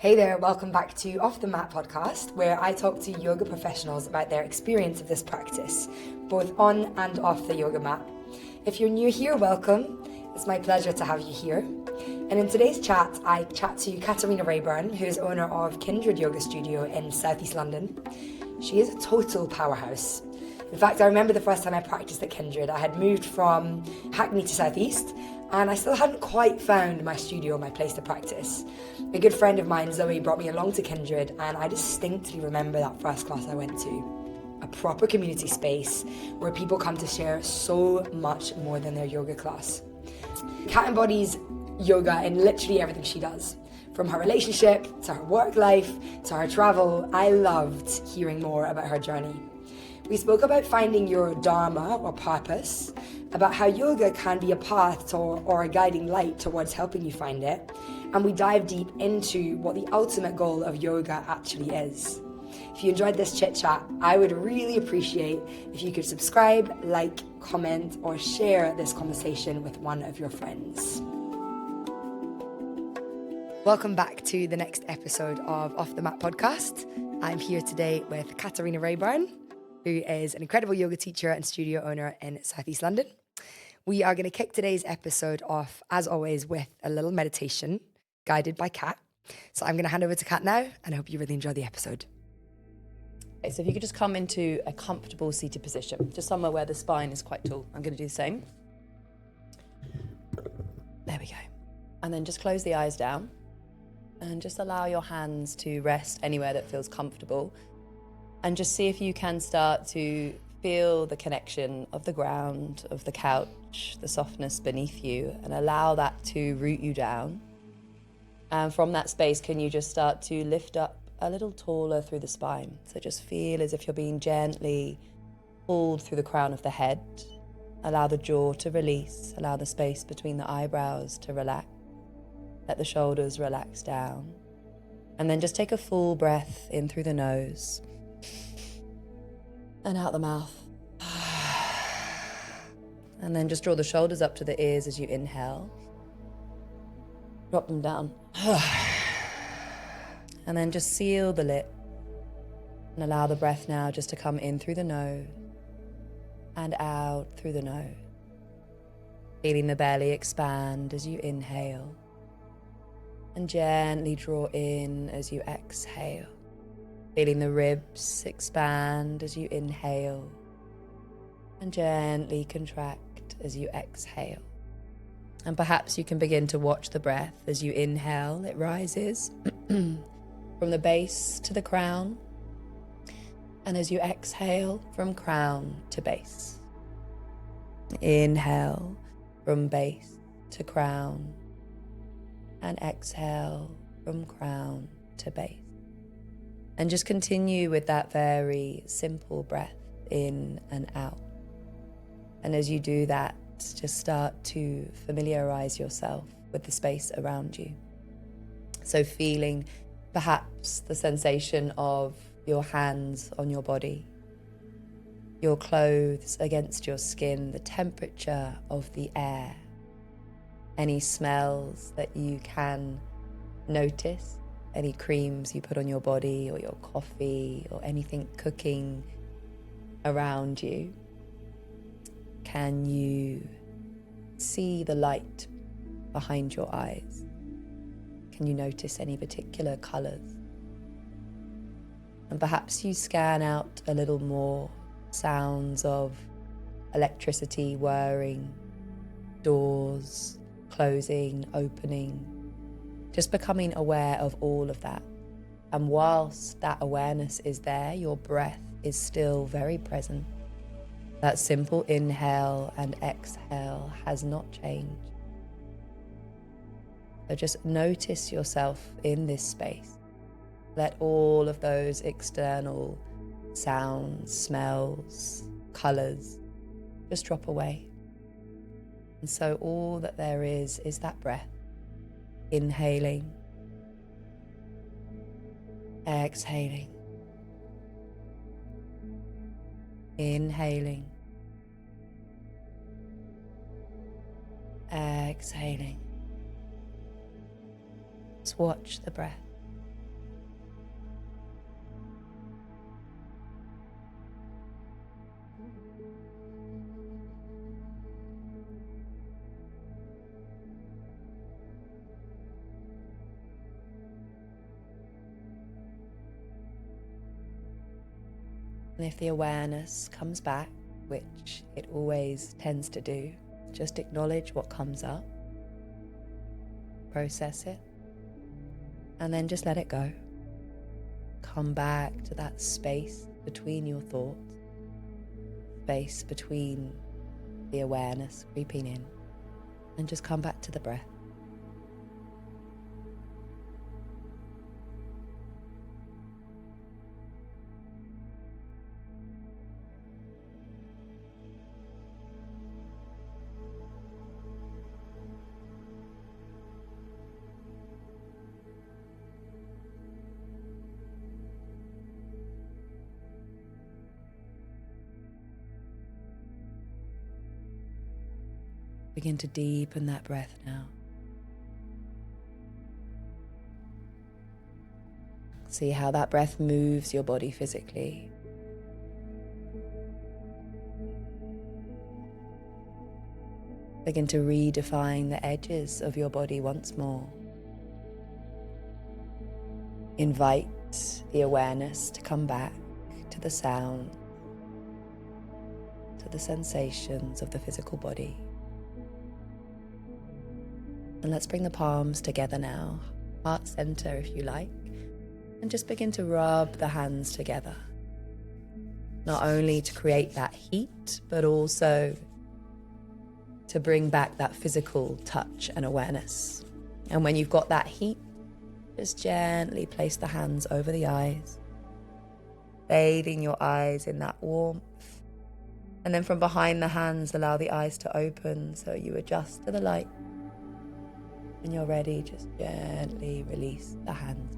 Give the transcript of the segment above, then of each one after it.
Hey there, welcome back to Off the Mat podcast, where I talk to yoga professionals about their experience of this practice, both on and off the yoga mat. If you're new here, welcome. It's my pleasure to have you here. And in today's chat, I chat to Katarina Rayburn, who is owner of Kindred Yoga Studio in Southeast London. She is a total powerhouse. In fact, I remember the first time I practiced at Kindred. I had moved from Hackney to Southeast, and I still hadn't quite found my studio, my place to practice. A good friend of mine, Zoe, brought me along to Kindred, and I distinctly remember that first class I went to. A proper community space where people come to share so much more than their yoga class. Kat embodies yoga in literally everything she does. From her relationship, to her work life, to her travel. I loved hearing more about her journey. We spoke about finding your Dharma or purpose, about how yoga can be a path or a guiding light towards helping you find it, and we dive deep into what the ultimate goal of yoga actually is. If you enjoyed this chit chat, I would really appreciate if you could subscribe, like, comment, or share this conversation with one of your friends. Welcome back to the next episode of Off the Mat podcast. I'm here today with Katarina Rayburn, who is an incredible yoga teacher and studio owner in Southeast London. We are going to kick today's episode off, as always, with a little meditation guided by Kat. So I'm going to hand over to Kat now, and I hope you really enjoy the episode. Okay, so if you could just come into a comfortable seated position, just somewhere where the spine is quite tall. I'm going to do the same. There we go. And then just close the eyes down and just allow your hands to rest anywhere that feels comfortable. And just see if you can start to feel the connection of the ground, of the couch, the softness beneath you, and allow that to root you down. And from that space, can you just start to lift up a little taller through the spine? So just feel as if you're being gently pulled through the crown of the head. Allow the jaw to release, allow the space between the eyebrows to relax. Let the shoulders relax down. And then just take a full breath in through the nose and out the mouth. And then just draw the shoulders up to the ears as you inhale. Drop them down. And then just seal the lip and allow the breath now just to come in through the nose and out through the nose. Feeling the belly expand as you inhale and gently draw in as you exhale. Feeling the ribs expand as you inhale and gently contract as you exhale. And perhaps you can begin to watch the breath as you inhale. It rises from the base to the crown. And as you exhale, from crown to base. Inhale from base to crown. And exhale from crown to base. And just continue with that very simple breath in and out. And as you do that, just start to familiarize yourself with the space around you. So feeling perhaps the sensation of your hands on your body, your clothes against your skin, the temperature of the air, any smells that you can notice, any creams you put on your body or your coffee or anything cooking around you. Can you see the light behind your eyes? Can you notice any particular colors? And perhaps you scan out a little more sounds of electricity whirring, doors closing, opening, just becoming aware of all of that. And whilst that awareness is there, your breath is still very present. That simple inhale and exhale has not changed. So just notice yourself in this space. Let all of those external sounds, smells, colors just drop away. And so all that there is that breath. Inhaling, exhaling, inhaling, exhaling. Just watch the breath. And if the awareness comes back, which it always tends to do, just acknowledge what comes up, process it, and then just let it go. Come back to that space between your thoughts, space between the awareness creeping in, and just come back to the breath. Begin to deepen that breath now. See how that breath moves your body physically. Begin to redefine the edges of your body once more. Invite the awareness to come back to the sound, to the sensations of the physical body. And let's bring the palms together now, heart center if you like, and just begin to rub the hands together. Not only to create that heat, but also to bring back that physical touch and awareness. And when you've got that heat, just gently place the hands over the eyes, bathing your eyes in that warmth. And then from behind the hands, allow the eyes to open so you adjust to the light. When you're ready, just gently release the hands.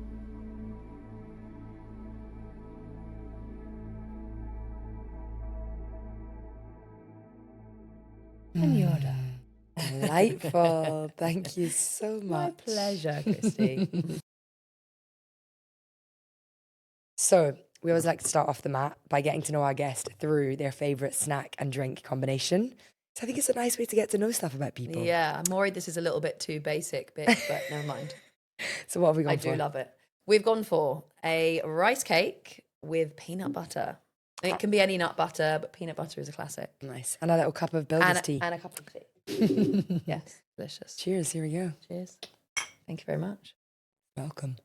And you're done. Delightful. Thank you so much. My pleasure, Christie. So, we always like to start off the mat by getting to know our guest through their favourite snack and drink combination. So I think it's a nice way to get to know stuff about people. Yeah, I'm worried this is a little bit too basic, but never mind. So what have we gone for? I do love it. We've gone for a rice cake with peanut butter. And it can be any nut butter, but peanut butter is a classic. Nice. And a little cup of Bilger's tea. And a cup of tea. Yes, delicious. Cheers, here we go. Cheers. Thank you very much. Welcome.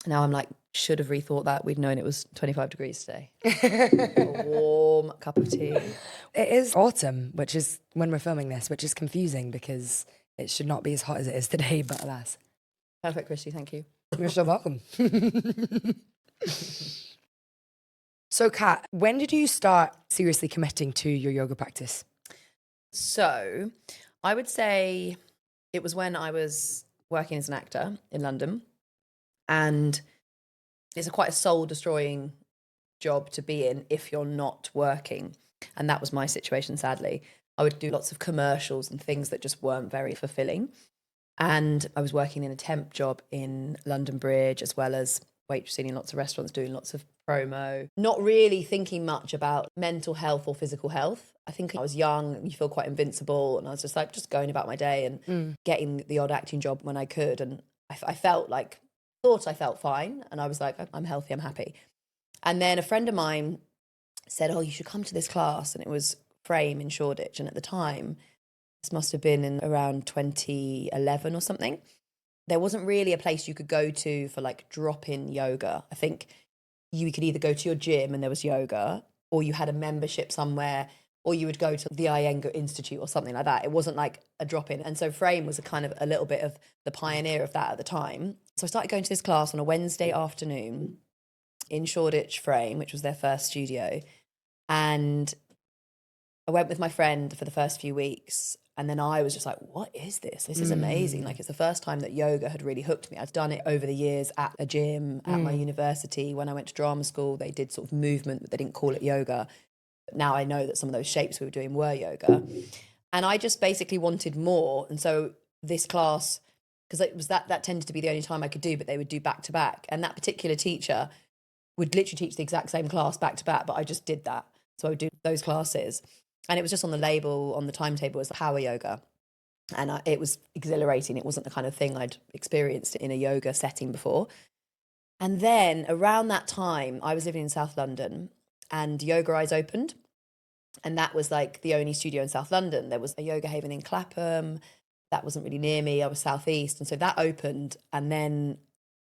Now I'm like, should have rethought that. We'd known it was 25 degrees today. A warm cup of tea. It is autumn, which is when we're filming this, which is confusing because it should not be as hot as it is today, but alas. Perfect, Christie, thank you. You're so welcome. So, Kat, when did you start seriously committing to your yoga practice? So, I would say it was when I was working as an actor in London. And it's quite a soul-destroying job to be in if you're not working. And that was my situation, sadly. I would do lots of commercials and things that just weren't very fulfilling. And I was working in a temp job in London Bridge, as well as waitressing in lots of restaurants, doing lots of promo, not really thinking much about mental health or physical health. I think I was young and you feel quite invincible. And I was just like, just going about my day and getting the odd acting job when I could. And I thought I felt fine. And I was like, I'm healthy, I'm happy. And then a friend of mine said, oh, you should come to this class. And it was Frame in Shoreditch. And at the time, this must have been in around 2011 or something, there wasn't really a place you could go to for like drop-in yoga. I think you could either go to your gym and there was yoga, or you had a membership somewhere, or you would go to the Iyengar Institute or something like that. It wasn't like a drop-in. And so Frame was a little bit of the pioneer of that at the time. So I started going to this class on a Wednesday afternoon in Shoreditch Frame, which was their first studio. And I went with my friend for the first few weeks. And then I was just like, what is this? This is amazing. Like, it's the first time that yoga had really hooked me. I'd done it over the years at a gym, at my university. When I went to drama school, they did sort of movement, but they didn't call it yoga. But now I know that some of those shapes we were doing were yoga. And I just basically wanted more. And so this class, because it was that tended to be the only time I could do, but they would do back to back. And that particular teacher would literally teach the exact same class back to back, but I just did that. So I would do those classes. And it was just on the label, on the timetable, as power yoga. And it was exhilarating. It wasn't the kind of thing I'd experienced in a yoga setting before. And then around that time, I was living in South London and Yoga Eyes opened. And that was like the only studio in South London. There was a Yoga Haven in Clapham. That wasn't really near me. I was southeast. And so that opened. And then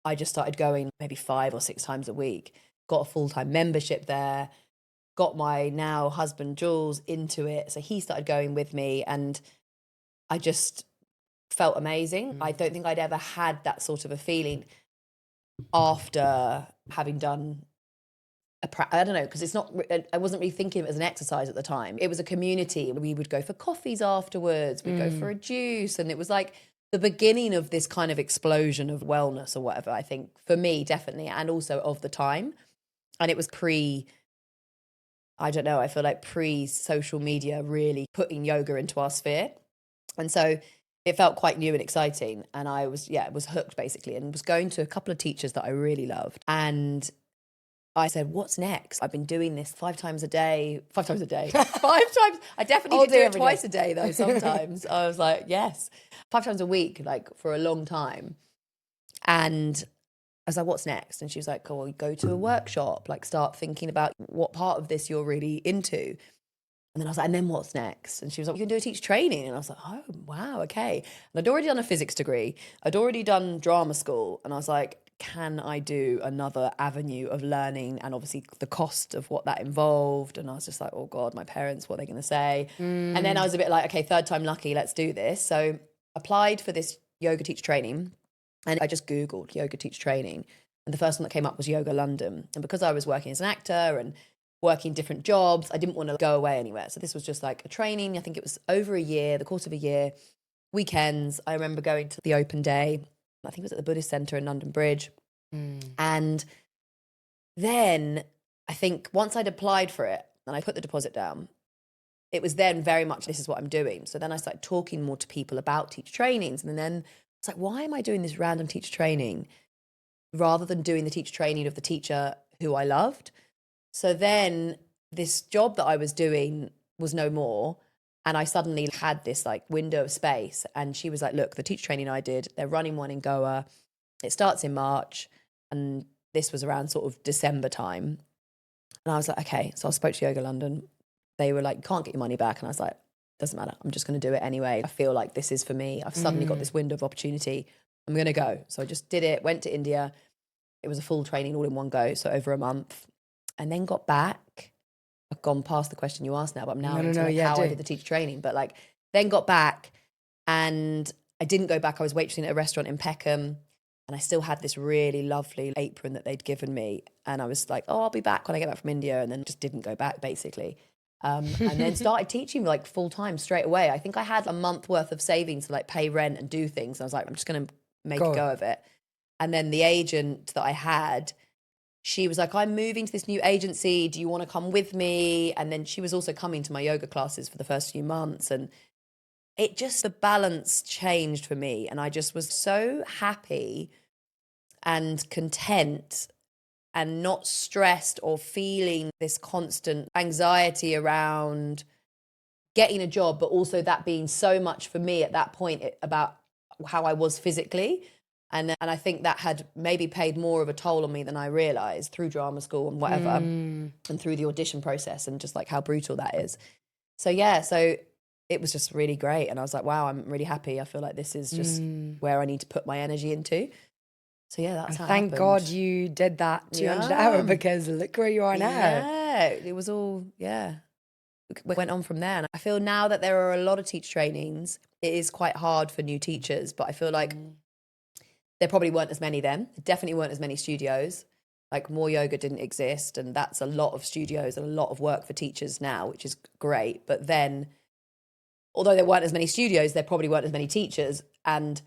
I just started going maybe 5 or 6 times a week, got a full-time membership there, got my now husband Jules into it. So he started going with me and I just felt amazing. I don't think I'd ever had that sort of a feeling after having done I don't know, because it's not, I wasn't really thinking of it as an exercise at the time. It was a community. We would go for coffees afterwards, we'd go for a juice. And it was like the beginning of this kind of explosion of wellness or whatever, I think, for me, definitely, and also of the time. And it was I don't know, I feel like pre-social media really putting yoga into our sphere. And so it felt quite new and exciting. And I was hooked basically and was going to a couple of teachers that I really loved. And I said, what's next? I've been doing this 5 times a day. 5 times a day. 5 times. I definitely did do it twice a day though sometimes. I was like, yes. 5 times a week, like for a long time. And I was like, what's next? And she was like, oh, well, go to a workshop, like start thinking about what part of this you're really into. And then I was like, and then what's next? And she was like, you can do a teacher training. And I was like, oh, wow, okay. And I'd already done a physics degree. I'd already done drama school. And I was like, can I do another avenue of learning? And obviously the cost of what that involved. And I was just like, oh God, my parents, what are they going to say? And then I was a bit like, okay, third time lucky, let's do this. So applied for this yoga teacher training. And I just Googled yoga teacher training. And the first one that came up was Yoga London. And because I was working as an actor and working different jobs, I didn't want to go away anywhere. So this was just like a training. I think it was over a year, the course of a year, weekends. I remember going to the open day. I think it was at the Buddhist Centre in London Bridge. And then I think once I'd applied for it and I put the deposit down, it was then very much, this is what I'm doing. So then I started talking more to people about teacher trainings. And then it's like, why am I doing this random teacher training rather than doing the teacher training of the teacher who I loved? So then this job that I was doing was no more. And I suddenly had this like window of space. And she was like, look, the teacher training I did, they're running one in Goa. It starts in March. And this was around sort of December time. And I was like, okay. So I spoke to Yoga London. They were like, you can't get your money back. And I was like, doesn't matter. I'm just going to do it anyway. I feel like this is for me. I've suddenly got this window of opportunity. I'm going to go. So I just did it, went to India. It was a full training all in one go. So over a month. And then got back. I've gone past the question you asked now, but I'm now into how I did the teacher training. But like, then got back and I didn't go back. I was waitressing at a restaurant in Peckham and I still had this really lovely apron that they'd given me. And I was like, oh, I'll be back when I get back from India. And then just didn't go back basically. And then started teaching like full time straight away. I think I had a month worth of savings to like pay rent and do things. And I was like, I'm just going to make a go of it. And then the agent that I had, she was like, I'm moving to this new agency. Do you want to come with me? And then she was also coming to my yoga classes for the first few months. And it just, the balance changed for me. And I just was so happy and content and not stressed or feeling this constant anxiety around getting a job, but also that being so much for me at that point about how I was physically. And I think that had maybe paid more of a toll on me than I realised through drama school and whatever, and through the audition process and just like how brutal that is. So yeah, so it was just really great. And I was like, wow, I'm really happy. I feel like this is just where I need to put my energy into. So yeah, that's how it happened. Thank God you did that 200 hour because look where you are now. Yeah, it was all, we went on from there. And I feel now that there are a lot of teacher trainings, it is quite hard for new teachers, but I feel like there probably weren't as many then. There definitely weren't as many studios. Like More Yoga didn't exist. And that's a lot of studios and a lot of work for teachers now, which is great. But then, although there weren't as many studios, there probably weren't as many teachers. And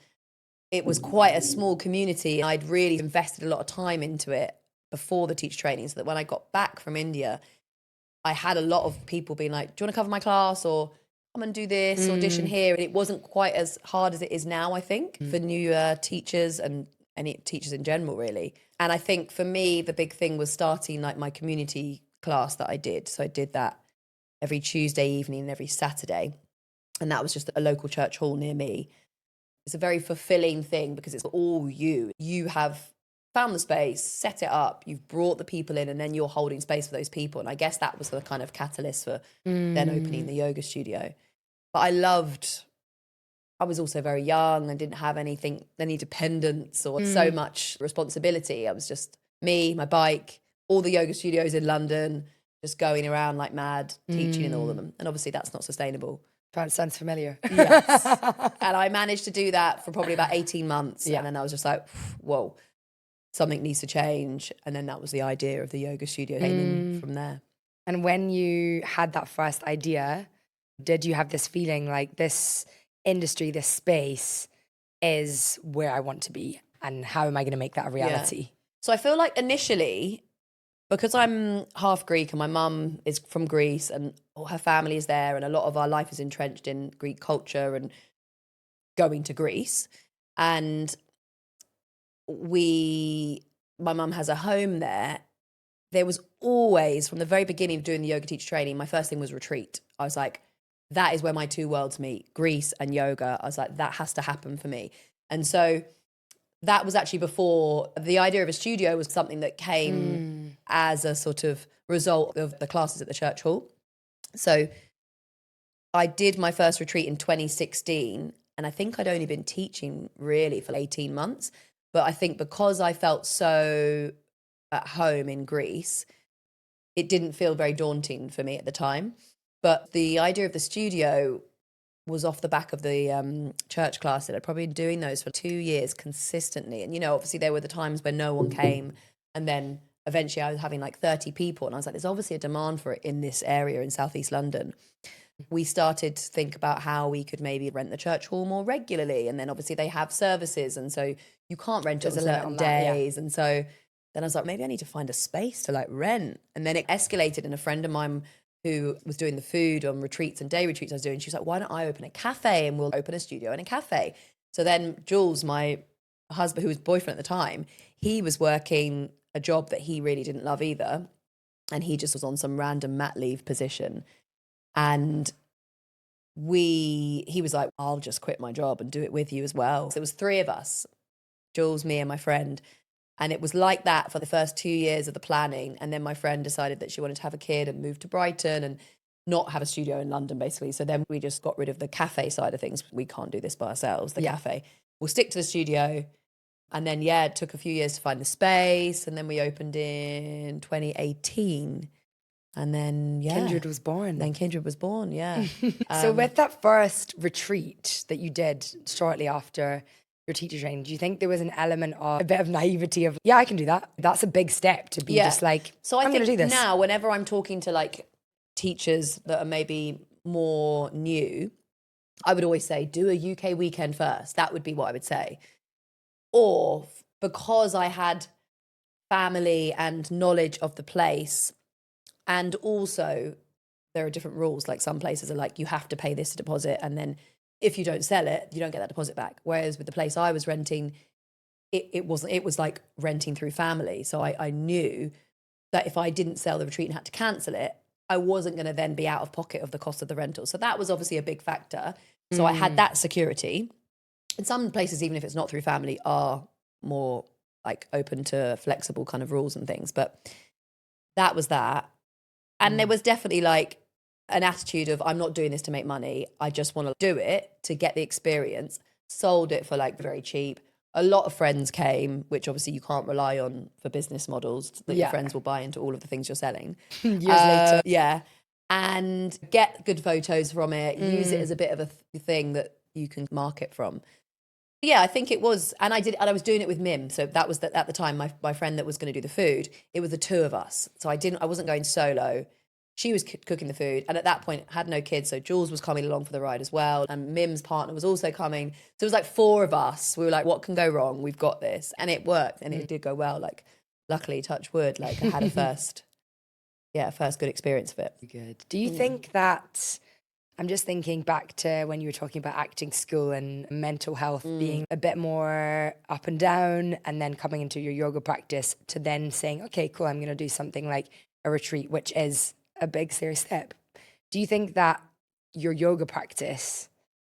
it was quite a small community. I'd really invested a lot of time into it before the teacher training, so that when I got back from India, I had a lot of people being like, do you want to cover my class? Or come and do this, audition here. And it wasn't quite as hard as it is now, I think, for new teachers and any teachers in general, really. And I think for me, the big thing was starting like my community class that I did. So I did that every Tuesday evening and every Saturday. And that was just a local church hall near me. It's a very fulfilling thing because it's all you. You have found the space, set it up, you've brought the people in, and then you're holding space for those people. And I guess that was the kind of catalyst for then opening the yoga studio. But I was also very young and didn't have any dependence or so much responsibility. I was just me, my bike, all the yoga studios in London, just going around like mad, teaching in all of them. And obviously that's not sustainable. That sounds familiar. Yes. And I managed to do that for probably about 18 months. Yeah. And then I was just like, whoa, something needs to change. And then that was the idea of the yoga studio came in from there. And when you had that first idea, did you have this feeling like this industry, this space is where I want to be? And how am I going to make that a reality? Yeah. So I feel like initially, because I'm half Greek and my mum is from Greece and all her family is there and a lot of our life is entrenched in Greek culture and going to Greece. And my mum has a home there. There was always, from the very beginning of doing the yoga teacher training, my first thing was retreat. I was like, that is where my two worlds meet, Greece and yoga. I was like, that has to happen for me. And so that was actually before the idea of a studio was something that came as a sort of result of the classes at the church hall. So I did my first retreat in 2016, and I think I'd only been teaching really for 18 months. But I think because I felt so at home in Greece, it didn't feel very daunting for me at the time. But the idea of the studio was off the back of the church class that I'd probably been doing those for 2 years consistently. And, obviously there were the times when no one came. And then eventually I was having like 30 people. And I was like, there's obviously a demand for it in this area in Southeast London. We started to think about how we could maybe rent the church hall more regularly. And then obviously they have services. And so you can't rent it on certain days. And so then I was like, maybe I need to find a space to like rent. And then it escalated, and a friend of mine who was doing the food on retreats and day retreats I was doing, she was like, why don't I open a cafe and we'll open a studio and a cafe? So then Jules, my husband, who was boyfriend at the time, he was working a job that he really didn't love either. And he just was on some random mat leave position. And he was like, I'll just quit my job and do it with you as well. So it was 3 of us, Jules, me and my friend. And it was like that for the first 2 years of the planning. And then my friend decided that she wanted to have a kid and move to Brighton and not have a studio in London, basically. So then we just got rid of the cafe side of things. We can't do this by ourselves, the cafe. We'll stick to the studio. And then, it took a few years to find the space. And then we opened in 2018. And then, Kindred was born. Then Kindred was born, yeah. So with that first retreat that you did shortly after your teacher training, do you think there was an element of a bit of naivety of, I can do that? That's a big step to be just like, so I I'm going to do this. Now, whenever I'm talking to like teachers that are maybe more new, I would always say, do a UK weekend first. That would be what I would say. Or because I had family and knowledge of the place, and also there are different rules. Like some places are like, you have to pay this deposit, and then if you don't sell it, you don't get that deposit back. Whereas with the place I was renting, it was like renting through family. So I knew that if I didn't sell the retreat and had to cancel it, I wasn't going to then be out of pocket of the cost of the rental. So that was obviously a big factor. So I had that security. And some places, even if it's not through family, are more like open to flexible kind of rules and things. But that was that. And there was definitely like an attitude of, I'm not doing this to make money. I just want to do it to get the experience. Sold it for like very cheap. A lot of friends came, which obviously you can't rely on for business models, that your friends will buy into all of the things you're selling. Years later. Yeah. And get good photos from it. Use it as a bit of a thing that you can market from. Yeah, I think it was. And I was doing it with Mim. So that was at the time, my friend that was going to do the food. It was the 2 of us. So I wasn't going solo. She was cooking the food, and at that point had no kids, so Jules was coming along for the ride as well, and Mim's partner was also coming. So it was like 4 of us. We were like, what can go wrong? We've got this. And it worked, and it did go well. Like, luckily, touch wood, like I had a first good experience of it. Good. Do you think that, I'm just thinking back to when you were talking about acting school and mental health being a bit more up and down, and then coming into your yoga practice to then saying, okay, cool, I'm going to do something like a retreat, which is a big serious step. Do you think that your yoga practice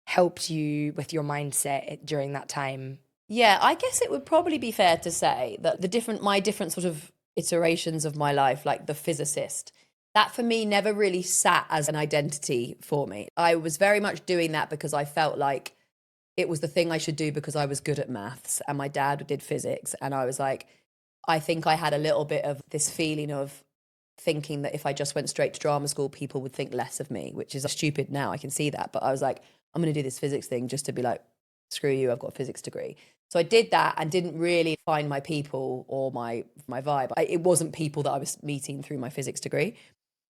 helped you with your mindset during that time Yeah, I guess it would probably be fair to say that my different sort of iterations of my life, like the physicist, that for me never really sat as an identity for me. I was very much doing that because I felt like it was the thing I should do because I was good at maths and my dad did physics. And I was like, I think I had a little bit of this feeling of thinking that if I just went straight to drama school, people would think less of me, which is stupid now. I can see that. But I was like, I'm going to do this physics thing just to be like, screw you, I've got a physics degree. So I did that and didn't really find my people or my vibe. It wasn't people that I was meeting through my physics degree.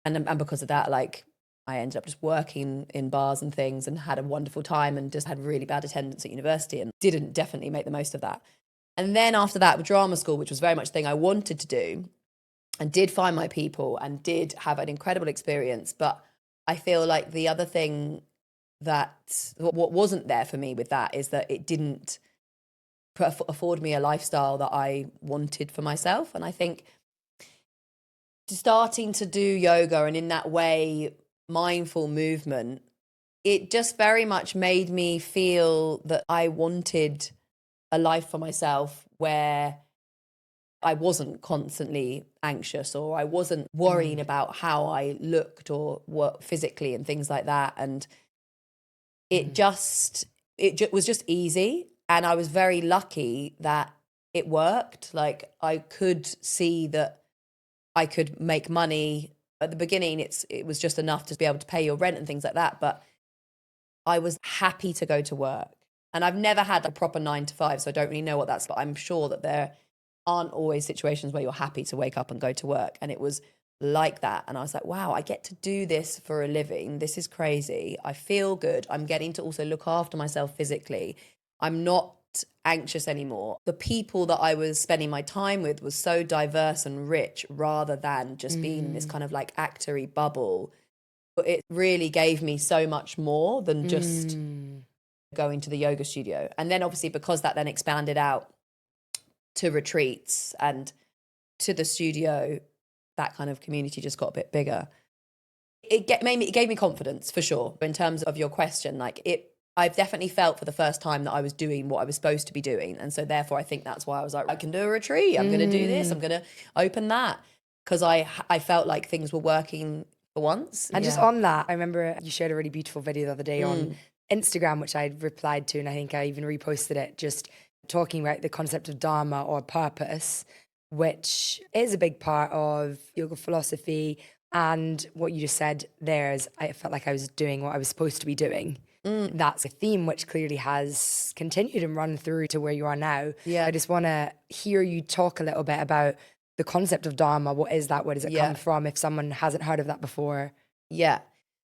And because of that, like, I ended up just working in bars and things and had a wonderful time and just had really bad attendance at university and didn't definitely make the most of that. And then after that, with drama school, which was very much the thing I wanted to do, and did find my people and did have an incredible experience. But I feel like the other thing that what wasn't there for me with that is that it didn't afford me a lifestyle that I wanted for myself. And I think starting to do yoga and in that way, mindful movement, it just very much made me feel that I wanted a life for myself where I wasn't constantly anxious or I wasn't worrying about how I looked or what physically and things like that. And it was just easy. And I was very lucky that it worked. Like, I could see that I could make money. At the beginning, it was just enough to be able to pay your rent and things like that. But I was happy to go to work. And I've never had a proper 9 to 5, so I don't really know what that's, but I'm sure that there aren't always situations where you're happy to wake up and go to work. And it was like that. And I was like, wow, I get to do this for a living. This is crazy. I feel good. I'm getting to also look after myself physically. I'm not anxious anymore. The people that I was spending my time with was so diverse and rich rather than just being in this kind of like actory bubble. It really gave me so much more than just going to the yoga studio. And then obviously because that then expanded out to retreats and to the studio, that kind of community just got a bit bigger. It gave me confidence for sure. In terms of your question, I've definitely felt for the first time that I was doing what I was supposed to be doing. And so therefore I think that's why I was like, I can do a retreat. I'm going to do this. I'm going to open that. Because I felt like things were working for once. And just on that, I remember you shared a really beautiful video the other day on Instagram, which I replied to, and I think I even reposted it, just talking about the concept of Dharma or purpose, which is a big part of yoga philosophy. And what you just said there is, I felt like I was doing what I was supposed to be doing. That's a theme which clearly has continued and run through to where you are now. Yeah. I just want to hear you talk a little bit about the concept of Dharma. What is that? Where does it come from if someone hasn't heard of that before? Yeah.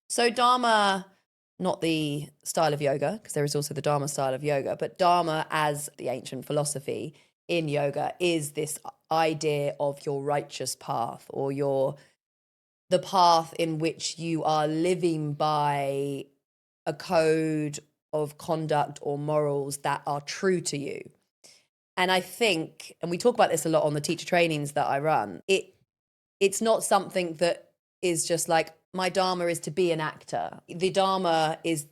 So Dharma, not the style of yoga, because there is also the Dharma style of yoga, but Dharma as the ancient philosophy in yoga is this idea of your righteous path or the path in which you are living by a code of conduct or morals that are true to you. And I think, and we talk about this a lot on the teacher trainings that I run, it's not something that is just like, my Dharma is to be an actor. The Dharma is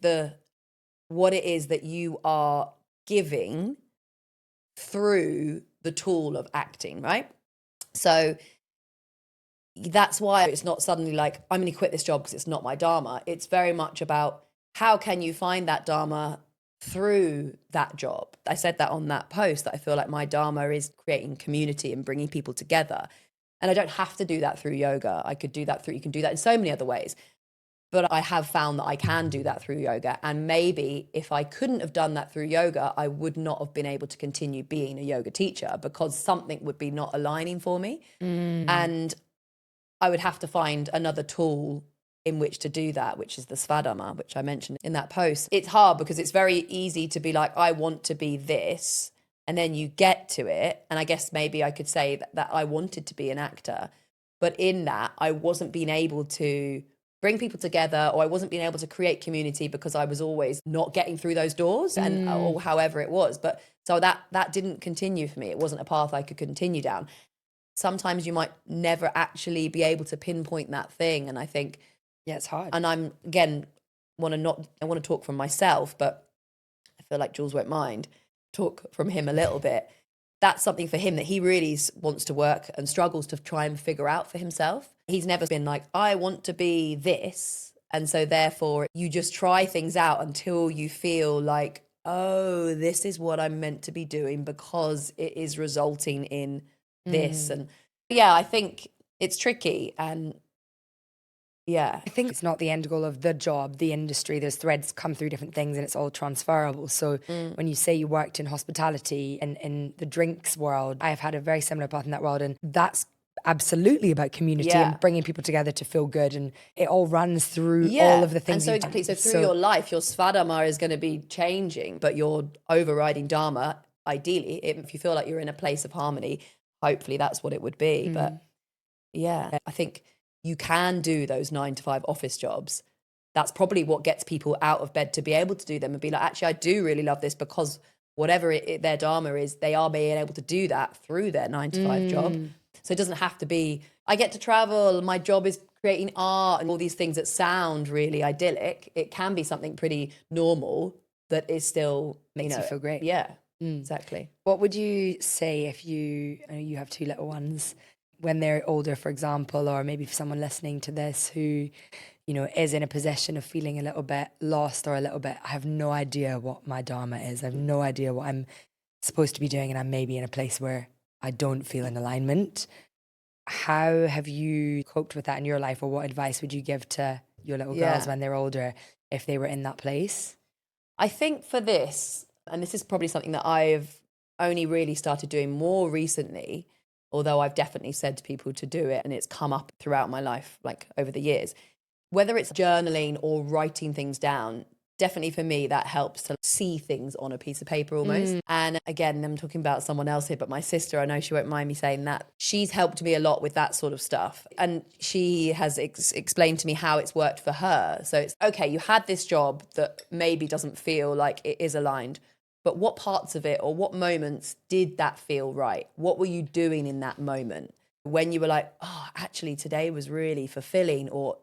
what it is that you are giving through the tool of acting, right? So that's why it's not suddenly like, I'm going to quit this job because it's not my Dharma. It's very much about how can you find that Dharma through that job. I said that on that post, that I feel like my Dharma is creating community and bringing people together. And I don't have to do that through yoga. You can do that in so many other ways. But I have found that I can do that through yoga. And maybe if I couldn't have done that through yoga, I would not have been able to continue being a yoga teacher because something would be not aligning for me. And I would have to find another tool in which to do that, which is the Svadharma, which I mentioned in that post. It's hard because it's very easy to be like, I want to be this. And then you get to it. And I guess maybe I could say that I wanted to be an actor. But in that, I wasn't being able to bring people together, or I wasn't being able to create community because I was always not getting through those doors or however it was. But so that didn't continue for me. It wasn't a path I could continue down. Sometimes you might never actually be able to pinpoint that thing. And I think, yeah, it's hard. And I'm, again, I want to talk from myself, but I feel like Jules won't mind. talk from him a little bit, that's something for him that he really wants to work and struggles to try and figure out for himself. He's never been like, I want to be this. And so therefore you just try things out until you feel like, oh, this is what I'm meant to be doing because it is resulting in this. And yeah, I think it's tricky. And yeah, I think it's not the end goal of the job, the industry. There's threads come through different things and it's all transferable. So when you say you worked in hospitality and in the drinks world, I've had a very similar path in that world. And that's absolutely about community and bringing people together to feel good. And it all runs through all of the things. And so exactly. So through your life, your svadharma is going to be changing, but your overriding dharma, ideally, if you feel like you're in a place of harmony, hopefully that's what it would be. But yeah, I think you can do those 9-to-5 office jobs. That's probably what gets people out of bed to be able to do them and be like, actually, I do really love this because whatever their dharma is, they are being able to do that through their 9-to-5 job. So it doesn't have to be, I get to travel, my job is creating art and all these things that sound really idyllic. It can be something pretty normal that is still, makes you feel great. Yeah, exactly. What would you say if I know you have 2 little ones, when they're older, for example, or maybe for someone listening to this who, is in a position of feeling a little bit lost or a little bit, I have no idea what my dharma is. I have no idea what I'm supposed to be doing. And I'm maybe in a place where I don't feel in alignment. How have you coped with that in your life? Or what advice would you give to your little girls when they're older, if they were in that place? I think for this, and this is probably something that I've only really started doing more recently, although I've definitely said to people to do it and it's come up throughout my life, like over the years, whether it's journaling or writing things down, definitely for me, that helps to see things on a piece of paper almost. And again, I'm talking about someone else here, but my sister, I know she won't mind me saying that, she's helped me a lot with that sort of stuff. And she has explained to me how it's worked for her. So it's, okay, you had this job that maybe doesn't feel like it is aligned, but what parts of it or what moments did that feel right? What were you doing in that moment when you were like, oh, actually today was really fulfilling, or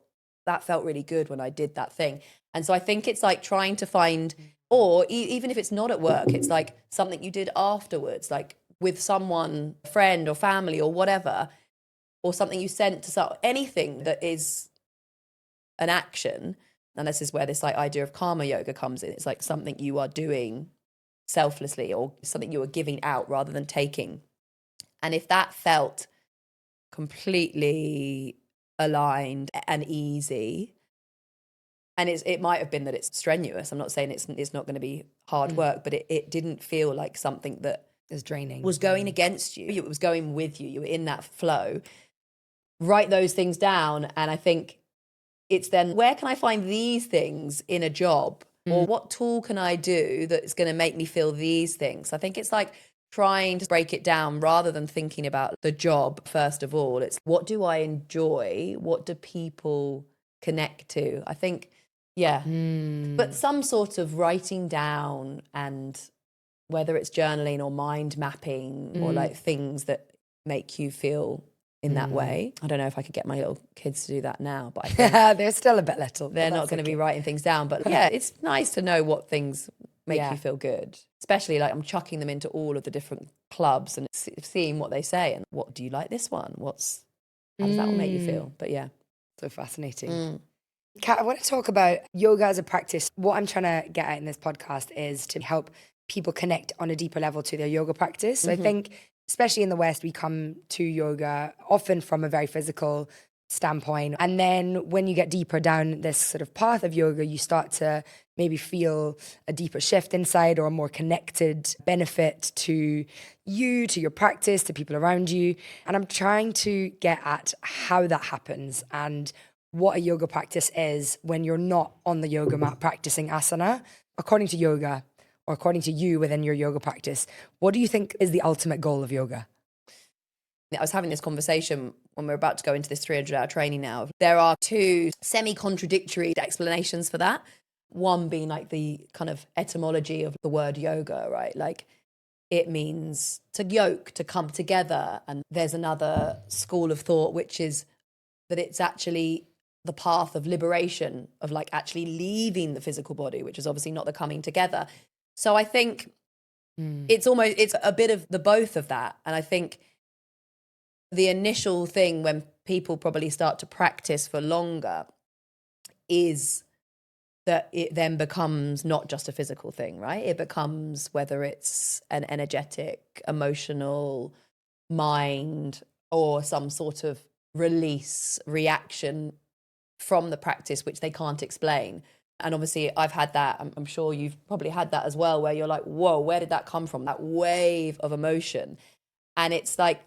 that felt really good when I did that thing? And so I think it's like trying to find, or even if it's not at work, it's like something you did afterwards, like with someone, friend or family or whatever, or something you sent to anything that is an action. And this is where this like idea of karma yoga comes in. It's like something you are doing selflessly or something you are giving out rather than taking. And if that felt completely aligned and easy, and it might have been that it's strenuous, I'm not saying it's not going to be hard work, but it didn't feel like something that is draining, was going against you. It was going with you. You were in that flow. Write those things down. And I think it's then, where can I find these things in a job? Or what tool can I do that's going to make me feel these things? I think it's like trying to break it down rather than thinking about the job first of all. It's, what do I enjoy? What do people connect to? I think, but some sort of writing down, and whether it's journaling or mind mapping or like things that make you feel in that way. I don't know if I could get my little kids to do that now, but I think they're still a bit little. They're not going to be writing things down. But yeah, it's nice to know what things make you feel good. Especially like I'm chucking them into all of the different clubs and seeing what they say. And what do you like this one? How does that one make you feel? But yeah. So fascinating. Kat, I want to talk about yoga as a practice. What I'm trying to get at in this podcast is to help people connect on a deeper level to their yoga practice. So I think, especially in the West, we come to yoga often from a very physical standpoint. And then when you get deeper down this sort of path of yoga, you start to maybe feel a deeper shift inside or a more connected benefit to you, to your practice, to people around you. And I'm trying to get at how that happens and what a yoga practice is when you're not on the yoga mat practicing asana. According to yoga, or according to you within your yoga practice, what do you think is the ultimate goal of yoga? I was having this conversation when we're about to go into this 300-hour training now. There are 2 semi-contradictory explanations for that. One being like the kind of etymology of the word yoga, right? Like it means to yoke, to come together. And there's another school of thought, which is that it's actually the path of liberation, of like actually leaving the physical body, which is obviously not the coming together. So I think It's a bit of the both of that. And I think the initial thing when people probably start to practice for longer is that it then becomes not just a physical thing, right? It becomes, whether it's an energetic, emotional, mind, or some sort of release reaction from the practice, which they can't explain. And obviously I've had that. I'm sure you've probably had that as well, where you're like, whoa, where did that come from? That wave of emotion. And it's like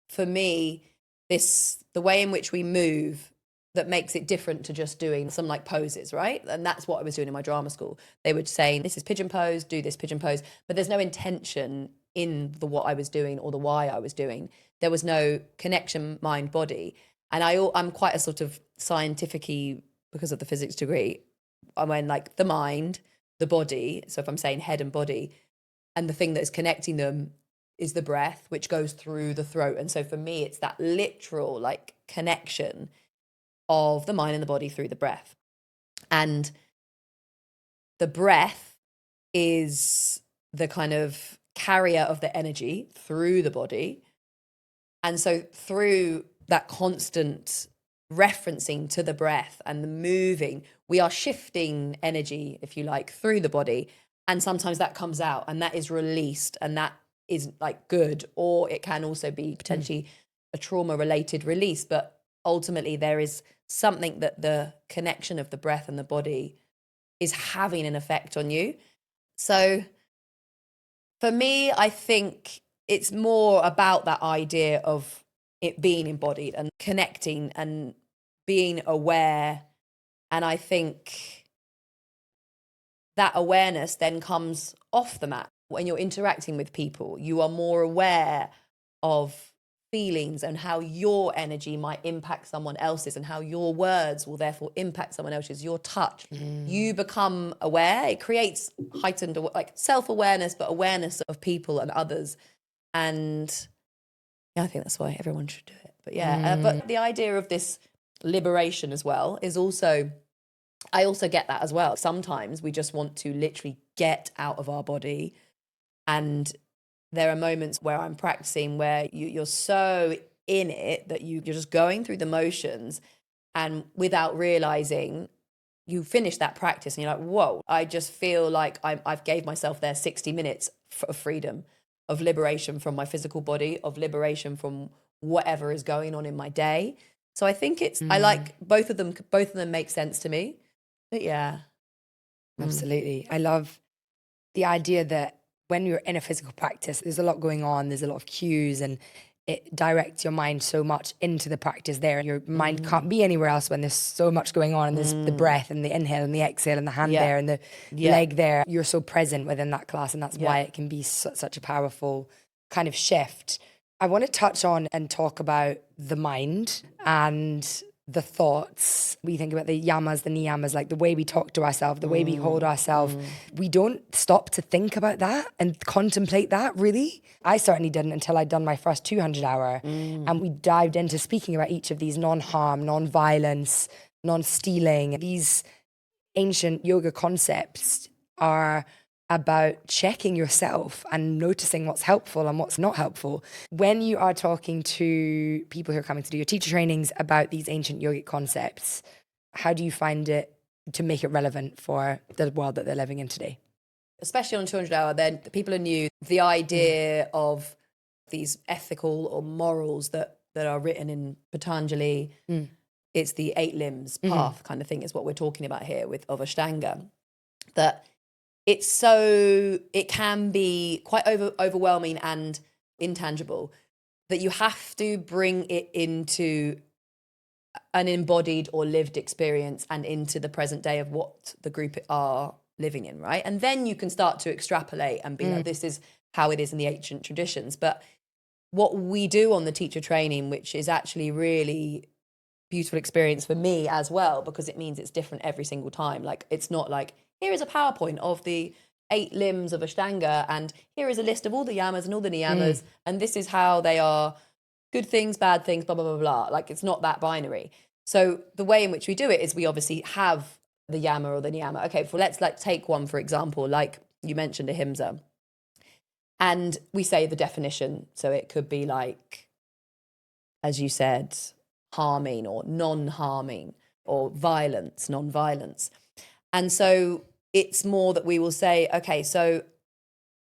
for me, the way in which we move that makes it different to just doing some like poses, right? And that's what I was doing in my drama school. They would say, this is pigeon pose, do this pigeon pose, but there's no intention in the what I was doing or the why I was doing. There was no connection, mind, body. And I'm quite a sort of scientific-y, because of the physics degree. I went like the mind, the body. So if I'm saying head and body, and the thing that is connecting them is the breath, which goes through the throat. And so for me, it's that literal like connection of the mind and the body through the breath. And the breath is the kind of carrier of the energy through the body. And so through that constant referencing to the breath and the moving, we are shifting energy, if you like, through the body. And sometimes that comes out and that is released, and that is like good, or it can also be potentially a trauma related release. But ultimately there is something that the connection of the breath and the body is having an effect on you. So for me, I think it's more about that idea of it being embodied and connecting and being aware. And I think that awareness then comes off the mat. When you're interacting with people, you are more aware of feelings and how your energy might impact someone else's, and how your words will therefore impact someone else's, your touch. You become aware. It creates heightened like self-awareness, but awareness of people and others. And yeah, I think that's why everyone should do it. But yeah, but the idea of this liberation as well is also, I also get that as well. Sometimes we just want to literally get out of our body. And there are moments where I'm practicing where you're so in it that you're just going through the motions, and without realizing, you finish that practice and you're like, whoa, I just feel like I've gave myself there 60 minutes of freedom, of liberation from my physical body, of liberation from whatever is going on in my day. So I think I like both of them make sense to me. But yeah. Absolutely. I love the idea that when you're in a physical practice, there's a lot going on, there's a lot of cues, and it directs your mind so much into the practice there. Your mind can't be anywhere else when there's so much going on, and there's the breath and the inhale and the exhale and the hand there and the leg there. You're so present within that class, and that's why it can be such a powerful kind of shift. I want to touch on and talk about the mind and the thoughts. We think about the yamas, the niyamas, like the way we talk to ourselves, the way we hold ourselves. We don't stop to think about that and contemplate that, really. I certainly didn't until I'd done my first 200 hour. And we dived into speaking about each of these non-harm, non-violence, non-stealing. These ancient yoga concepts are about checking yourself and noticing what's helpful and what's not helpful. When you are talking to people who are coming to do your teacher trainings about these ancient yogic concepts, how do you find it to make it relevant for the world that they're living in today? Especially on 200 hour, then people are new. The idea of these ethical or morals that are written in Patanjali, it's the 8 limbs path kind of thing is what we're talking about here of Ashtanga. That it can be quite overwhelming and intangible, that you have to bring it into an embodied or lived experience and into the present day of what the group are living in, right? And then you can start to extrapolate and be like, this is how it is in the ancient traditions. But what we do on the teacher training, which is actually really beautiful experience for me as well, because it means it's different every single time. Like, it's not like, here is a PowerPoint of the 8 limbs of Ashtanga, and here is a list of all the yamas and all the niyamas, and this is how they are good things, bad things, blah, blah, blah, blah. Like, it's not that binary. So the way in which we do it is we obviously have the yama or the niyama. Okay, let's like take one, for example, like you mentioned, ahimsa. And we say the definition. So it could be like, as you said, harming or non-harming, or violence, non-violence. And so it's more that we will say, okay, so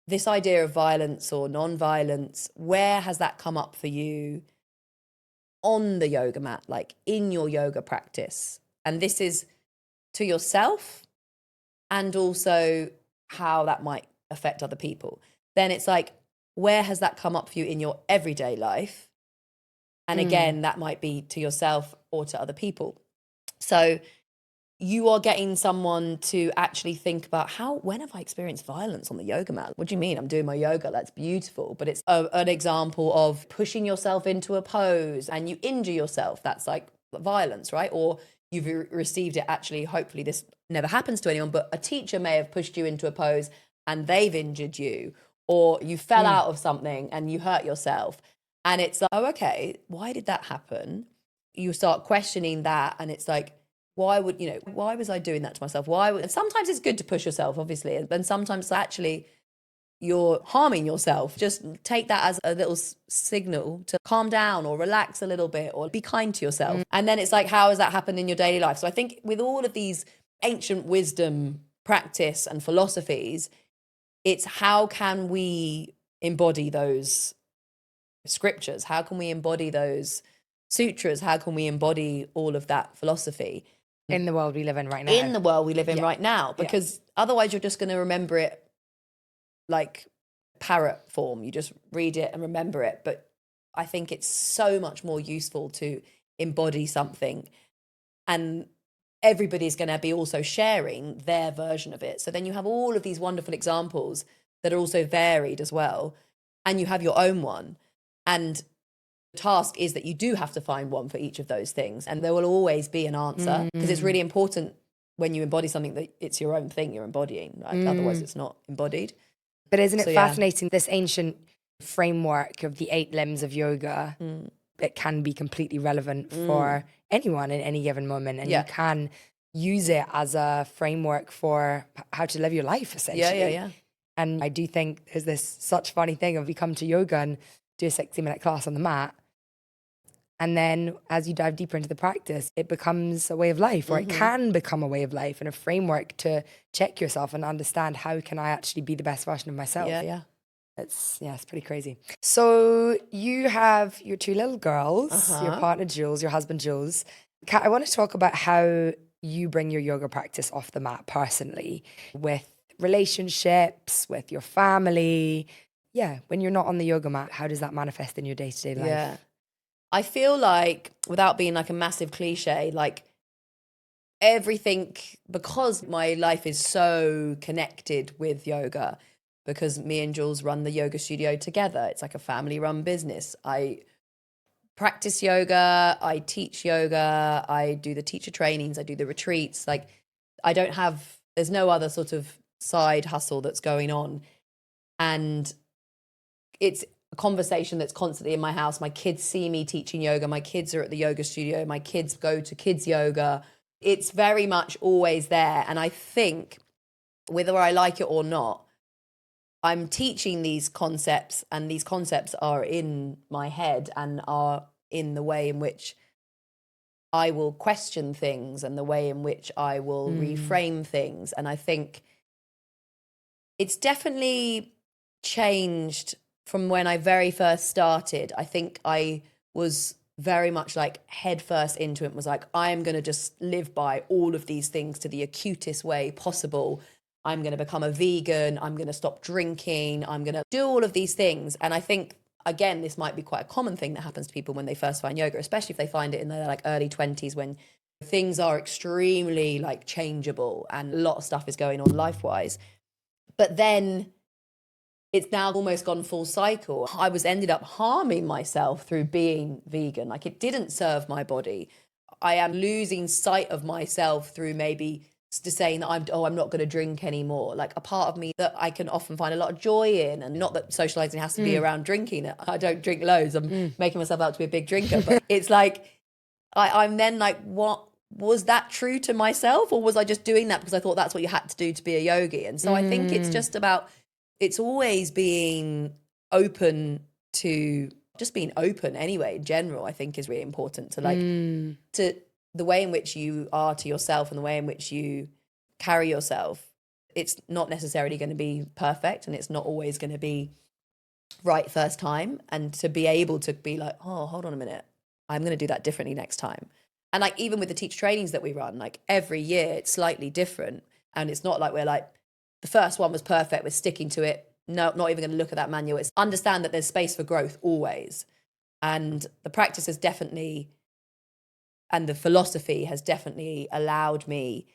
this idea of violence or non-violence, where has that come up for you on the yoga mat, like in your yoga practice? And this is to yourself, and also how that might affect other people. Then it's like, where has that come up for you in your everyday life? And again, that might be to yourself or to other people. So you are getting someone to actually think about when have I experienced violence on the yoga mat? What do you mean? I'm doing my yoga. That's beautiful. But it's an example of pushing yourself into a pose and you injure yourself. That's like violence, right? Or you've received it. Actually, hopefully this never happens to anyone, but a teacher may have pushed you into a pose and they've injured you, or you fell out of something and you hurt yourself. And it's like, oh, okay, why did that happen? You start questioning that, and it's like, why was I doing that to myself? And sometimes it's good to push yourself, obviously, and sometimes actually you're harming yourself. Just take that as a little signal to calm down or relax a little bit or be kind to yourself. And then it's like, how has that happened in your daily life? So I think with all of these ancient wisdom practice and philosophies, it's how can we embody those scriptures? How can we embody those sutras? How can we embody all of that philosophy? In the world we live in right now. In the world we live in right now. Because otherwise you're just going to remember it like parrot form. You just read it and remember it. But I think it's so much more useful to embody something. And everybody's going to be also sharing their version of it. So then you have all of these wonderful examples that are also varied as well. And you have your own one. And the task is that you do have to find one for each of those things. And there will always be an answer, because it's really important when you embody something that it's your own thing you're embodying. Like, otherwise it's not embodied. But isn't it fascinating, this ancient framework of the 8 limbs of yoga, it can be completely relevant for anyone in any given moment. And you can use it as a framework for how to live your life, essentially. Yeah. And I do think there's this such funny thing of you come to yoga and do a 60-minute class on the mat. And then as you dive deeper into the practice, it becomes a way of life, or it can become a way of life and a framework to check yourself and understand, how can I actually be the best version of myself? Yeah. It's pretty crazy. So you have your 2 little girls, your partner Jules, your husband Jules. Kat, I want to talk about how you bring your yoga practice off the mat personally, with relationships, with your family. Yeah, when you're not on the yoga mat, how does that manifest in your day-to-day life? Yeah. I feel like, without being like a massive cliche, like everything, because my life is so connected with yoga, because me and Jules run the yoga studio together. It's like a family-run business. I practice yoga, I teach yoga, I do the teacher trainings, I do the retreats. Like, there's no other sort of side hustle that's going on. And it's a conversation that's constantly in my house. My kids see me teaching yoga. My kids are at the yoga studio. My kids go to kids yoga. It's very much always there. And I think, whether I like it or not, I'm teaching these concepts, and these concepts are in my head and are in the way in which I will question things and the way in which I will reframe things. And I think it's definitely changed from when I very first started. I think I was very much like head first into it, was like, I am going to just live by all of these things to the acutest way possible. I'm going to become a vegan. I'm going to stop drinking. I'm going to do all of these things. And I think, again, this might be quite a common thing that happens to people when they first find yoga, especially if they find it in their like early 20s, when things are extremely like changeable and a lot of stuff is going on life-wise. But then it's now almost gone full cycle. I ended up harming myself through being vegan. Like, it didn't serve my body. I am losing sight of myself through maybe just saying that I'm not going to drink anymore. Like, a part of me that I can often find a lot of joy in, and not that socializing has to be around drinking. I don't drink loads. I'm making myself out to be a big drinker. But it's like, I'm then like, what? Was that true to myself, or was I just doing that because I thought that's what you had to do to be a yogi? And so I think it's just about it's always being open to just being open anyway in general, I think is really important to like to the way in which you are to yourself and the way in which you carry yourself. It's not necessarily going to be perfect and it's not always going to be right first time. And to be able to be like, oh, hold on a minute, I'm going to do that differently next time. And like even with the teach trainings that we run, like every year it's slightly different. And it's not like we're like, the first one was perfect, we're sticking to it. No, not even going to look at that manual. It's understand that there's space for growth always. And the practice has definitely, and the philosophy has definitely allowed me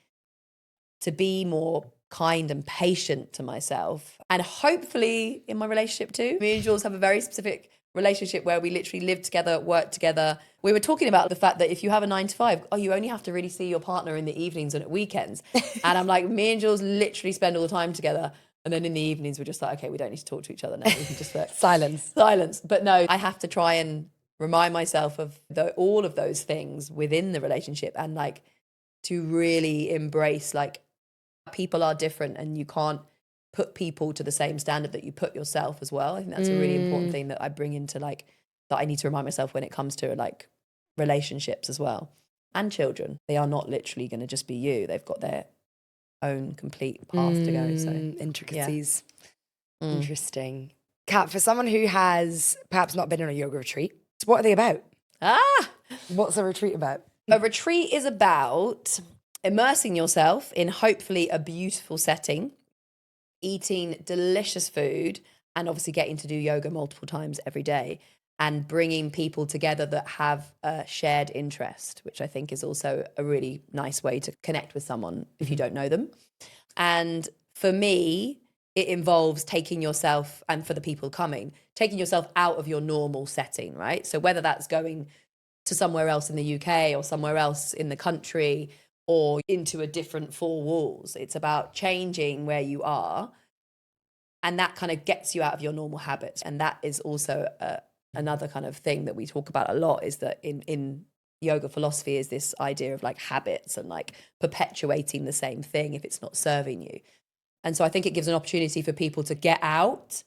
to be more kind and patient to myself. And hopefully in my relationship too. Me and Jules have a very specific relationship where we literally live together, work together. We were talking about the fact that if you have a 9 to 5, you only have to really see your partner in the evenings and at weekends. And I'm like, me and Jules literally spend all the time together. And then in the evenings, we're just like, okay, we don't need to talk to each other now. We can just like, Silence. But no, I have to try and remind myself of all of those things within the relationship and like to really embrace like people are different and you can't put people to the same standard that you put yourself as well. I think that's a really important thing that I bring into like, that I need to remind myself when it comes to like relationships as well. And children, they are not literally going to just be you. They've got their own complete path to go. So intricacies. Yeah. Interesting. Kat, for someone who has perhaps not been on a yoga retreat, what are they about? What's a retreat about? A retreat is about immersing yourself in hopefully a beautiful setting, eating delicious food, and obviously getting to do yoga multiple times every day and bringing people together that have a shared interest, which I think is also a really nice way to connect with someone if you don't know them. And for me, it involves taking yourself, and for the people coming, taking yourself out of your normal setting, right? So whether that's going to somewhere else in the UK or somewhere else in the country or into a different 4 walls, it's about changing where you are. And that kind of gets you out of your normal habits. And that is also another kind of thing that we talk about a lot, is that in yoga philosophy is this idea of like habits and like perpetuating the same thing if it's not serving you. And so I think it gives an opportunity for people to get out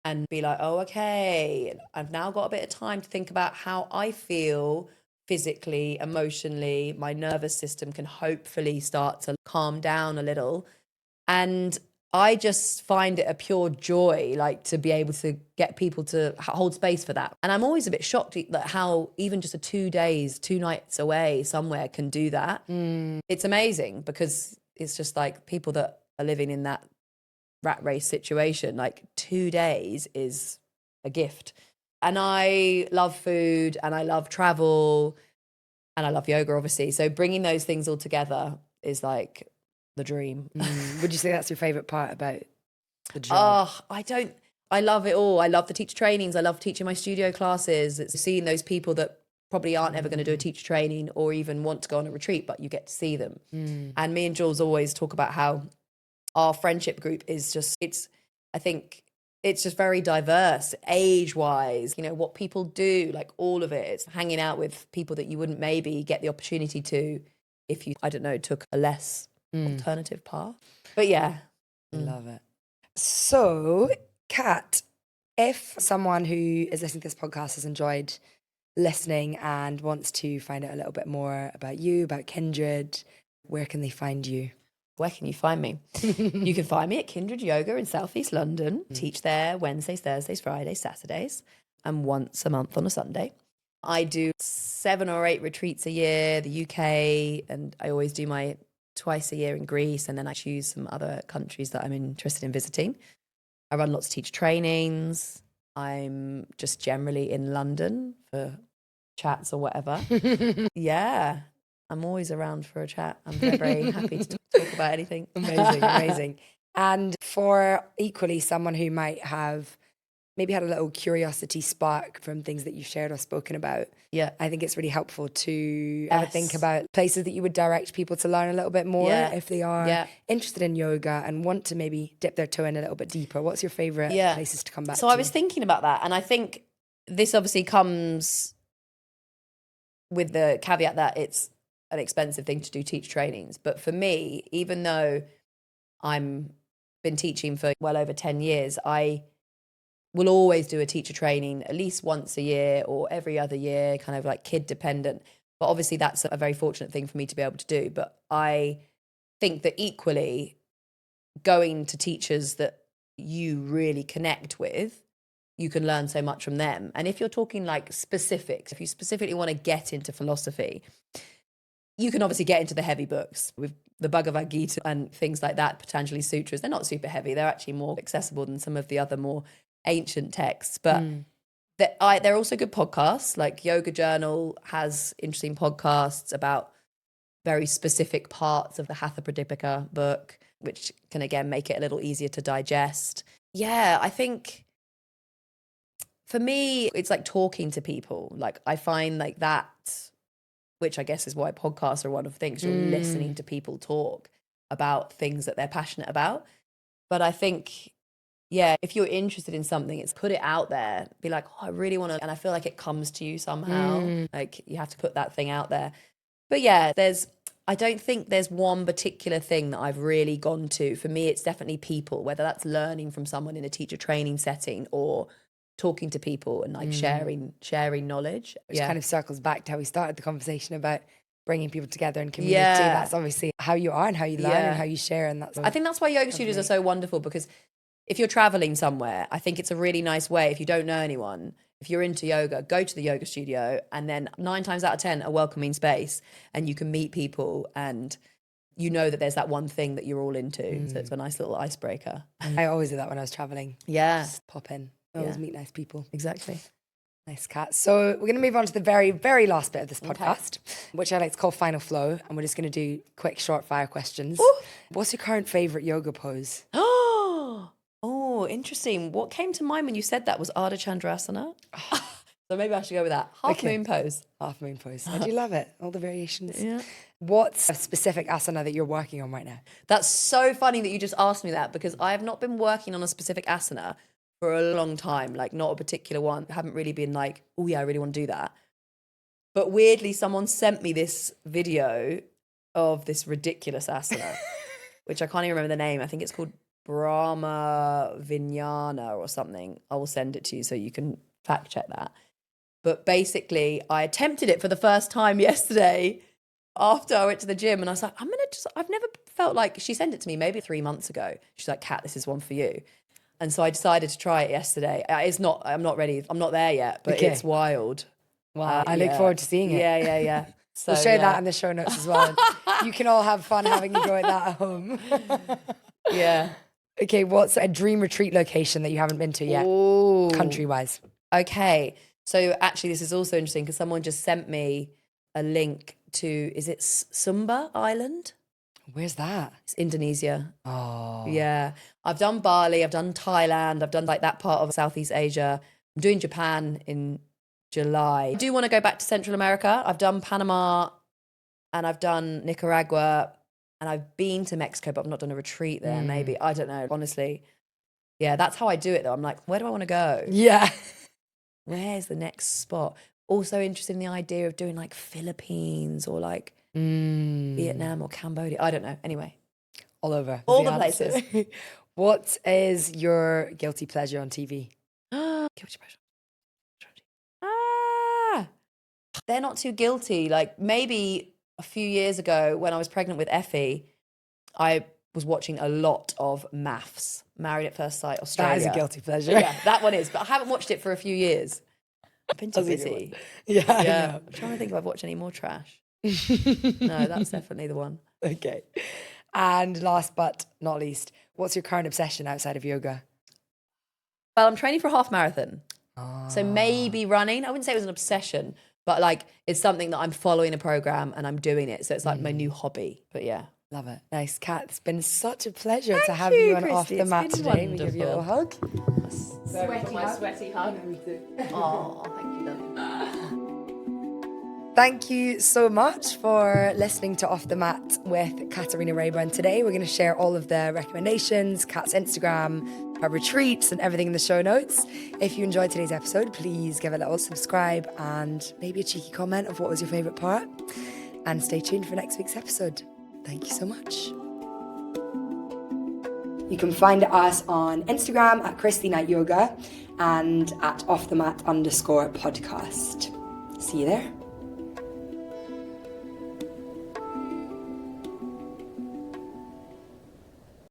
and be like, oh, okay, I've now got a bit of time to think about how I feel physically, emotionally. My nervous system can hopefully start to calm down a little. And I just find it a pure joy, like to be able to get people to hold space for that. And I'm always a bit shocked at how even just a 2 days, 2 nights away somewhere can do that. It's amazing because it's just like people that are living in that rat race situation, like 2 days is a gift. And I love food and I love travel and I love yoga, obviously. So bringing those things all together is like the dream. Would you say that's your favourite part about the job? I love it all. I love the teacher trainings. I love teaching my studio classes. It's seeing those people that probably aren't ever going to do a teacher training or even want to go on a retreat, but you get to see them. And me and Jules always talk about how our friendship group is just, I think it's just very diverse, age-wise, what people do, like all of it. It's hanging out with people that you wouldn't maybe get the opportunity to if you, I don't know, took a less alternative path. But yeah. I love it. So, Kat, if someone who is listening to this podcast has enjoyed listening and wants to find out a little bit more about you, about Kindred, where can they find you? Where can you find me? You can find me at Kindred Yoga in South East London. Teach there Wednesdays, Thursdays, Fridays, Saturdays, and once a month on a Sunday. I do 7 or 8 retreats a year, the UK, and I always do my twice a year in Greece, and then I choose some other countries that I'm interested in visiting. I run lots of teacher trainings. I'm just generally in London for chats or whatever. Yeah, I'm always around for a chat. I'm very, very happy to talk about anything. Amazing. And for equally someone who might have maybe had a little curiosity spark from things that you've shared or spoken about. Yeah. I think it's really helpful to have a think about places that you would direct people to learn a little bit more if they are interested in yoga and want to maybe dip their toe in a little bit deeper. What's your favourite places to come back to? So I was thinking about that, and I think this obviously comes with the caveat that it's an expensive thing to do teach trainings. But for me, even though I'm been teaching for well over 10 years, I will always do a teacher training at least once a year or every other year, kind of like kid dependent. But obviously that's a very fortunate thing for me to be able to do. But I think that equally going to teachers that you really connect with, you can learn so much from them. And if you're talking like specifics, if you specifically want to get into philosophy, you can obviously get into the heavy books with the Bhagavad Gita and things like that, Patanjali Sutras. They're not super heavy. They're actually more accessible than some of the other more ancient texts. But they're also good podcasts. Like Yoga Journal has interesting podcasts about very specific parts of the Hatha Pradipika book, which can again make it a little easier to digest. Yeah, I think for me, it's like talking to people. Like I find like that, which I guess is why podcasts are one of the things, you're listening to people talk about things that they're passionate about. But I think, yeah, if you're interested in something, it's put it out there. Be like, oh, I really want to, and I feel like it comes to you somehow. Like you have to put that thing out there. But yeah, I don't think there's one particular thing that I've really gone to. For me, it's definitely people, whether that's learning from someone in a teacher training setting or talking to people and like sharing knowledge. Which kind of circles back to how we started the conversation about bringing people together in community. Yeah. That's obviously how you are and how you learn and how you share. And that's I think that's why yoga studios are so wonderful, because if you're traveling somewhere, I think it's a really nice way, if you don't know anyone, if you're into yoga, go to the yoga studio, and then 9 times out of 10, a welcoming space, and you can meet people and you know that there's that one thing that you're all into. So it's a nice little icebreaker. I always did that when I was traveling. Yeah. Just pop in. Always meet nice people. Exactly. Nice, Kat. So we're going to move on to the very, very last bit of this podcast, which I like to call Final Flow. And we're just going to do quick, short fire questions. Ooh. What's your current favourite yoga pose? Oh, interesting. What came to mind when you said that was Ardha Chandrasana. So maybe I should go with that. Half moon pose. Half moon pose. I do love it. All the variations. Yeah. What's a specific asana that you're working on right now? That's so funny that you just asked me that, because I have not been working on a specific asana for a long time, like not a particular one. I haven't really been like, oh yeah, I really want to do that. But weirdly, someone sent me this video of this ridiculous asana, which I can't even remember the name. I think it's called Brahma Vijnana or something. I will send it to you so you can fact check that. But basically, I attempted it for the first time yesterday after I went to the gym, and I was like, I've never felt like, she sent it to me maybe 3 months ago. She's like, Kat, this is one for you. And so I decided to try it yesterday. I'm not ready. I'm not there yet, but it's wild. Wow. I look forward to seeing it. Yeah. So, we'll share that in the show notes as well. You can all have fun having you go at that at home. Yeah. Okay, what's a dream retreat location that you haven't been to yet, country-wise? Okay, so actually this is also interesting because someone just sent me a link to, is it Sumba Island? Where's that? It's Indonesia. Oh. Yeah. I've done Bali, I've done Thailand, I've done like that part of Southeast Asia. I'm doing Japan in July. I do want to go back to Central America. I've done Panama and I've done Nicaragua. And I've been to Mexico, but I've not done a retreat there, maybe. I don't know, honestly. Yeah, that's how I do it, though. I'm like, where do I want to go? Yeah. Where's the next spot? Also interested in the idea of doing, like, Philippines or, like, Vietnam or Cambodia. I don't know. Anyway. All over. All the places. What is your guilty pleasure on TV? Guilty pleasure. They're not too guilty. Like, maybe a few years ago when I was pregnant with Effie, I was watching a lot of Maths, Married at First Sight, Australia. That is a guilty pleasure. Yeah, that one is, but I haven't watched it for a few years. I've been too busy. Yeah. I'm trying to think if I've watched any more trash. No, that's definitely the one. Okay. And last but not least, what's your current obsession outside of yoga? Well, I'm training for a half marathon. So maybe running. I wouldn't say it was an obsession, but like it's something that I'm following a program and I'm doing it. So it's like my new hobby. But yeah. Love it. Nice, Kat. It's been such a pleasure to have you on Off the Mat today. We give you a little hug. Sweaty hug. Oh, thank you, darling. Thank you so much for listening to Off the Mat with Katarina Rayburn today. We're going to share all of the recommendations, Kat's Instagram, her retreats and everything in the show notes. If you enjoyed today's episode, please give it a little subscribe and maybe a cheeky comment of what was your favourite part. And stay tuned for next week's episode. Thank you so much. You can find us on Instagram at Christie Night Yoga and at offthemat_podcast. See you there.